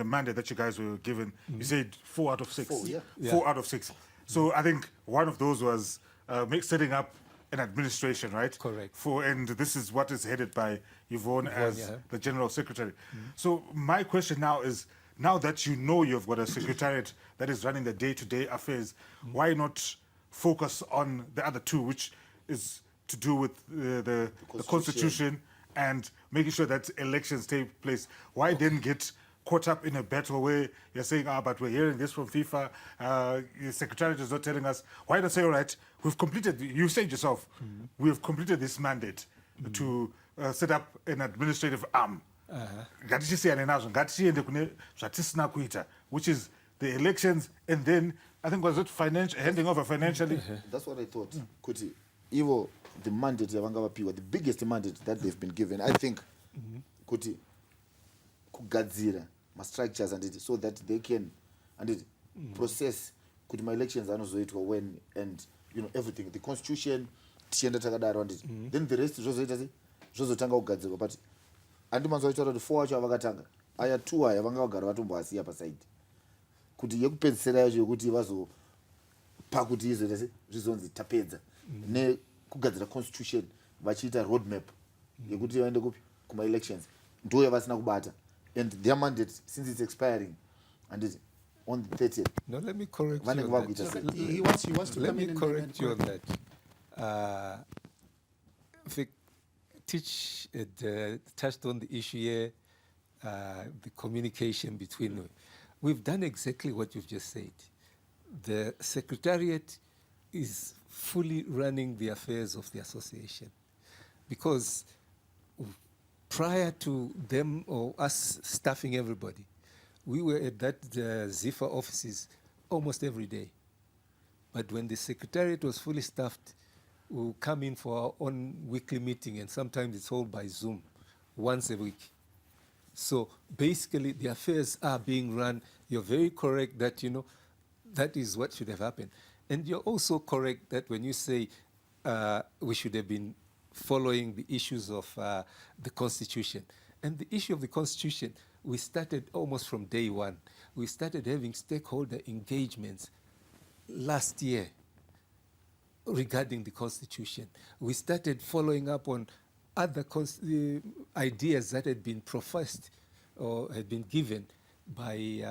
the mandate that you guys were given, you said 4 out of 6. 4, yeah. 4 out of 6. So I think one of those was setting up an administration, right? Correct. And this is what is headed by Yvonne as the General Secretary. So my question now is, now that you know you've got a secretariat that is running the day-to-day affairs, why not focus on the other two, which is to do with the Constitution and making sure that elections take place? Why then get caught up in a battle where you're saying, but we're hearing this from FIFA, the Secretariat is not telling us? Why not say, all right, we've completed, you said yourself, we've completed this mandate to set up an administrative arm. Which is the elections, and then I think was it handing over financially? That's what I thought. Kuti, even the mandate the biggest mandate that they've been given, I think, Kuti, kugadzira my structures and it, so that they can process kuti my elections anozoitwa when, and everything, the constitution tienda takadaro and it. Then the rest zvozotanga kugadzirwa, but andimanzoitaura kuti 4 acho avakatanga aya 2 aya vanga vagara vatomboasiya pasaidi kuti yekupedzisira yacho yokuti vazopa kuti izoita zvizonzi tapedza nekugadzira constitution vachiita roadmap yekuti vaende kupi kuma-elections ndo yavasina kubata, and their mandate, since it's expiring and on the 30th. No, let me correct you on that. He wants to let come me in correct you on that. Teach touched on the issue here, the communication between. We've done exactly what you've just said. The Secretariat is fully running the affairs of the association, because prior to them or us staffing everybody, we were at that ZIFA offices almost every day. But when the Secretariat was fully staffed, we'll come in for our own weekly meeting, and sometimes it's held by Zoom once a week. So basically the affairs are being run. You're very correct that, that is what should have happened. And you're also correct that when you say we should have been following the issues of the Constitution. And the issue of the Constitution, we started almost from day one. We started having stakeholder engagements last year regarding the Constitution. We started following up on other ideas that had been professed or had been given by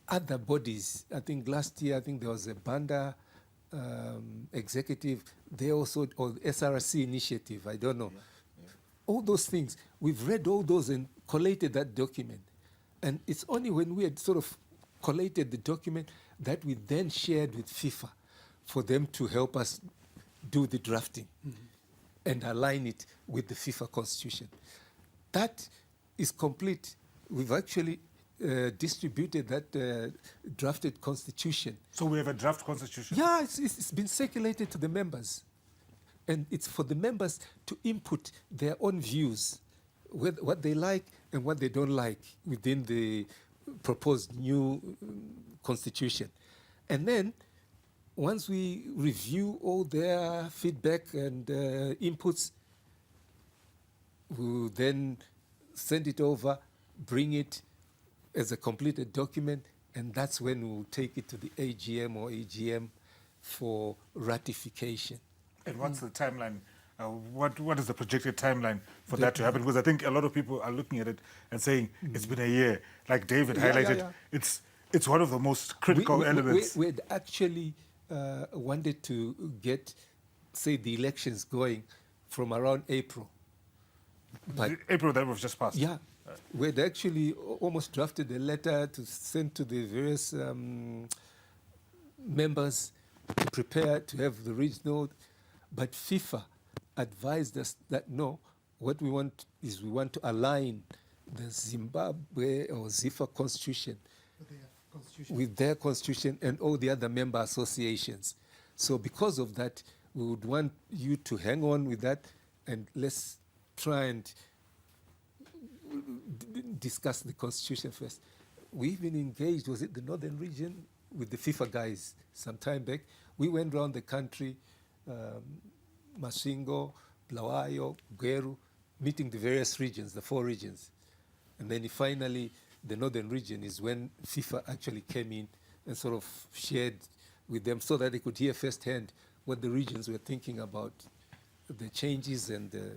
other bodies. I think last year, there was a Banda executive, they also, or SRC initiative, I don't know. All those things, we've read all those and collated that document. And it's only when we had sort of collated the document that we then shared with FIFA for them to help us do the drafting and align it with the FIFA Constitution. That is complete. We've actually distributed that drafted Constitution. So we have a draft Constitution? Yeah, it's been circulated to the members. And it's for the members to input their own views, what they like and what they don't like within the proposed new Constitution. And then, once we review all their feedback and inputs, we'll then send it over, bring it as a completed document, and that's when we'll take it to the AGM or AGM for ratification. And what's the timeline? What is the projected timeline for that to happen? Because I think a lot of people are looking at it and saying it's been a year. Like David highlighted, it's one of the most critical elements. We'd actually wanted to get, say, the elections going from around April. But April that was just passed? Yeah. We'd actually almost drafted a letter to send to the various members to prepare to have the regional. But FIFA advised us that no, what we want is we want to align the Zimbabwe or ZIFA Constitution with their constitution and all the other member associations. So because of that, we would want you to hang on with that, and let's try and discuss the Constitution first. We even engaged, was it the Northern region, with the FIFA guys some time back. We went around the country, Masvingo, Bulawayo, Gweru, meeting the various regions, the 4 regions. And then finally, the northern region is when FIFA actually came in and sort of shared with them so that they could hear firsthand what the regions were thinking about the changes and the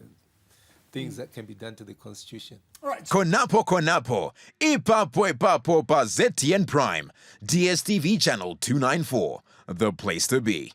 things that can be done to the constitution. All right. Konapo, ipapo pa ZTN Prime, DSTV channel 294, the place to be.